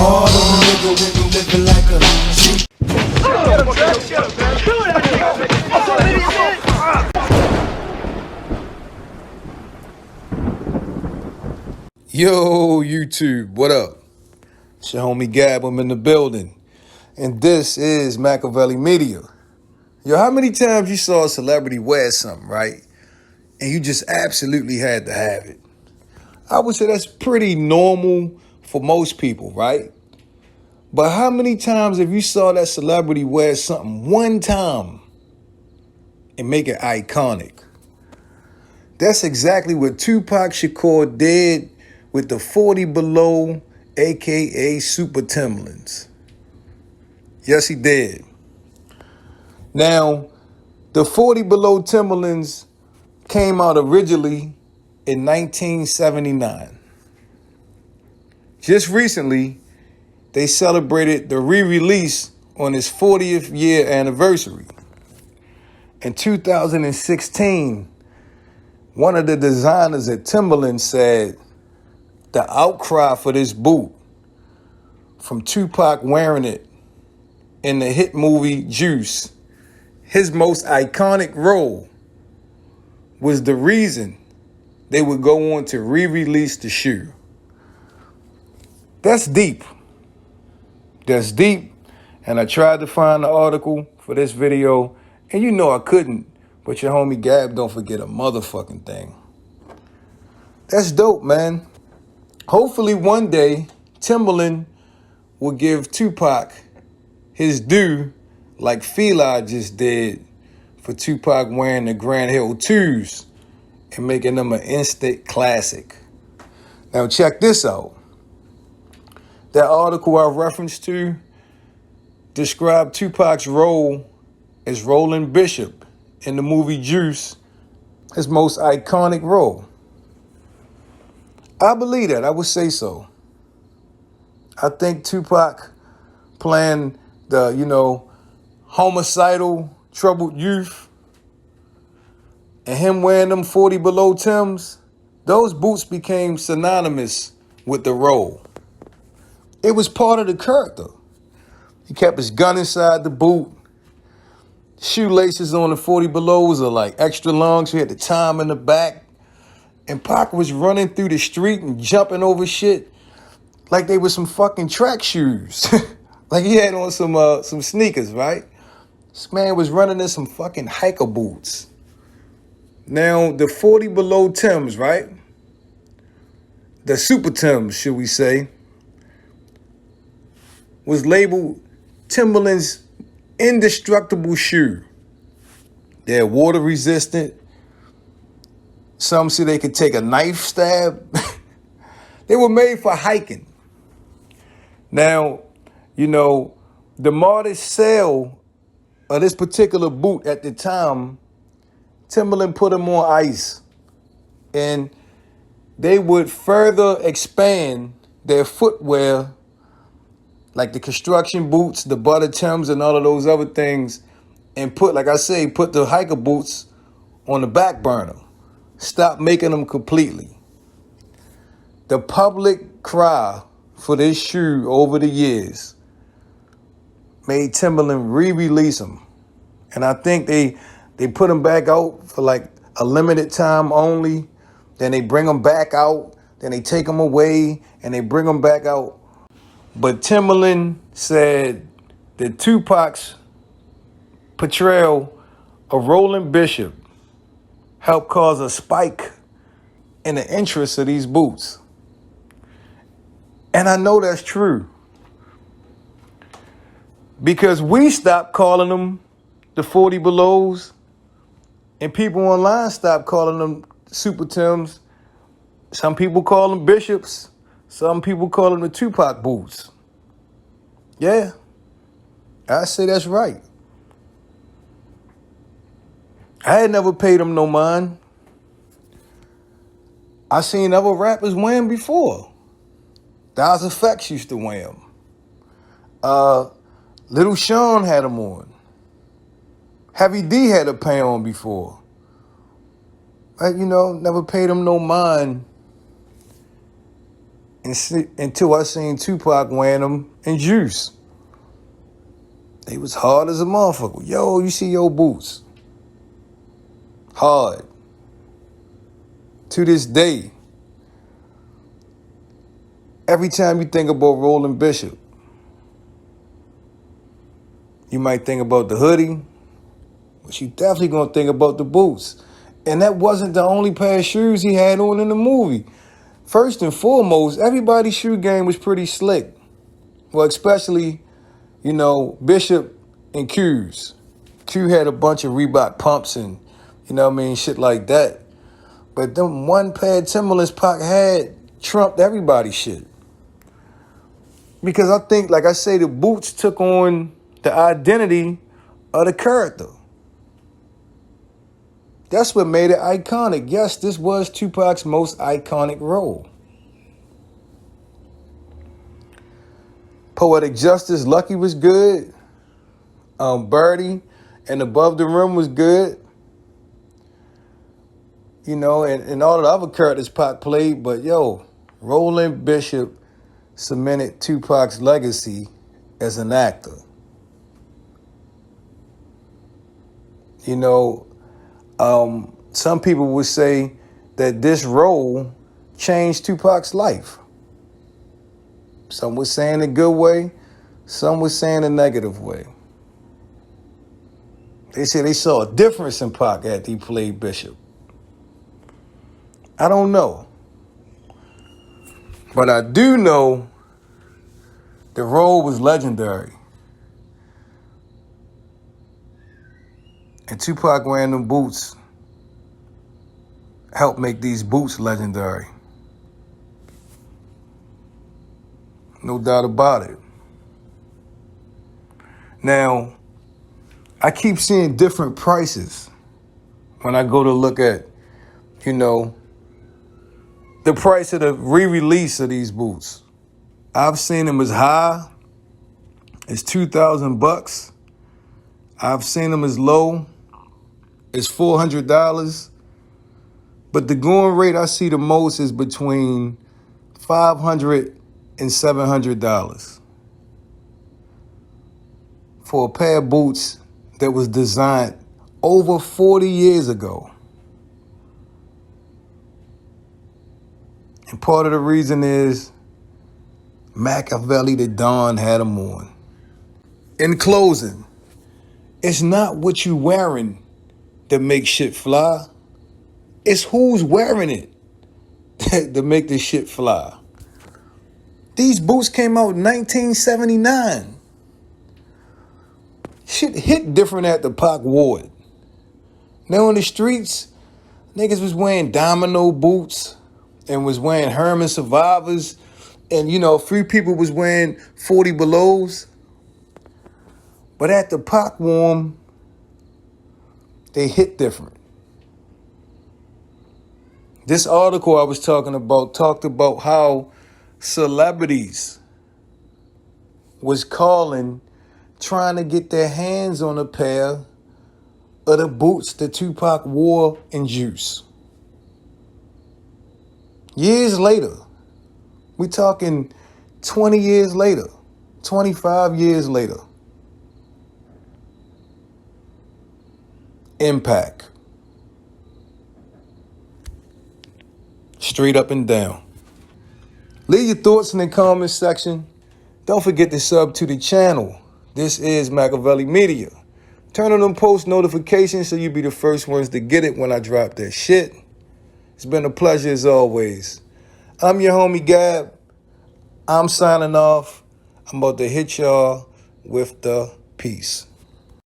hard on a nigga when you living like a G. Yo, YouTube, what up? It's your homie Gab, I'm in the building. And this is MAKAVELI Media. Yo, how many times you saw a celebrity wear something, right? And you just absolutely had to have it? I would say that's pretty normal for most people, right? But how many times have you saw that celebrity wear something one time and make it iconic? That's exactly what Tupac Shakur did with the 40 Below, aka Super Timberlands. Yes, he did. Now, the 40 Below Timberlands came out originally in 1979. Just recently, they celebrated the re-release on its 40th year anniversary. In 2016, one of the designers at Timberland said the outcry for this boot from Tupac wearing it in the hit movie Juice, his most iconic role, was the reason they would go on to re-release the shoe. That's deep. That's deep. And I tried to find the article for this video, and you know I couldn't, but your homie Gab don't forget a motherfucking thing. That's dope, man. Hopefully one day, Timberland will give Tupac his due like FILA just did for Tupac wearing the Grand Hill 2s and making them an instant classic. Now check this out. That article I referenced to described Tupac's role as Roland Bishop in the movie Juice, his most iconic role. I believe that. I would say so. I think Tupac playing the, homicidal, troubled youth, and him wearing them 40 Below Timbs, those boots became synonymous with the role. It was part of the character. He kept his gun inside the boot. Shoelaces on the 40 Belows are like extra long, so he had the time in the back. And Pac was running through the street and jumping over shit like they were some fucking track shoes. Like he had on some sneakers, right? This man was running in some fucking hiker boots. Now, the 40 Below Timbs, right? The Super Timbs, should we say, was labeled Timberland's indestructible shoe. They're water resistant. Some say they could take a knife stab. They were made for hiking. Now, the modest sale of this particular boot at the time, Timberland put them on ice. And they would further expand their footwear, like the construction boots, the butter Timbs, and all of those other things, and put the hiker boots on the back burner. Stop making them completely. The public cry for this shoe over the years made Timberland re-release them. And I think they put them back out for like a limited time only. Then they bring them back out. Then they take them away and they bring them back out. But Timberland said that Tupac's portrayal of Roland Bishop helped cause a spike in the interest of these boots. And I know that's true. Because we stopped calling them the 40 Belows, and people online stopped calling them Super Timbs. Some people call them Bishops. Some people call them the Tupac boots. Yeah, I say that's right. I had never paid them no mind. I seen other rappers wear them before. Nas Effects used to wear them. Little Sean had them on. Heavy D had a pair on before. But, never paid them no mind until I seen Tupac wearing them in Juice. They was hard as a motherfucker. Yo, you see your boots. Hard. To this day. Every time you think about Roland Bishop, you might think about the hoodie, but you definitely gonna think about the boots. And that wasn't the only pair of shoes he had on in the movie. First and foremost, everybody's shoe game was pretty slick. Well, especially, Bishop and Q's. Q had a bunch of Reebok pumps and, shit like that. But them one pair of Timberlands Pac had trumped everybody's shit. Because I think, like I say, the boots took on the identity of the character. That's what made it iconic. Yes, this was Tupac's most iconic role. Poetic Justice, Lucky was good. Birdie and Above the Rim was good. And all of the other characters Pac played. But, Roland Bishop cemented Tupac's legacy as an actor. Some people would say that this role changed Tupac's life. Some were saying the good way, some were saying the negative way. They said they saw a difference in Pac after he played Bishop. I don't know. But I do know the role was legendary. And Tupac wearing them boots helped make these boots legendary. No doubt about it. Now, I keep seeing different prices when I go to look at, the price of the re-release of these boots. I've seen them as high as $2,000. I've seen them as low as $400. But the going rate I see the most is between $500 and $700 for a pair of boots that was designed over 40 years ago. And part of the reason is MAKAVELI the Don had them on. In closing, it's not what you wearing that makes shit fly. It's who's wearing it that make this shit fly. These boots came out in 1979. Shit hit different at the Pac ward. Now in the streets, niggas was wearing domino boots and was wearing Herman Survivors. And, a few people was wearing 40 belows. But at the Pac warm, they hit different. This article I was talking about talked about how celebrities was trying to get their hands on a pair of the boots that Tupac wore in Juice. Years later, we talking 20 years later, 25 years later. Impact. Straight up and down. Leave your thoughts in the comments section. Don't forget to sub to the channel. This is MAKAVELI Media. Turn on them post notifications so you'll be the first ones to get it when I drop that shit. It's been a pleasure as always. I'm your homie Gab. I'm signing off. I'm about to hit y'all with the peace.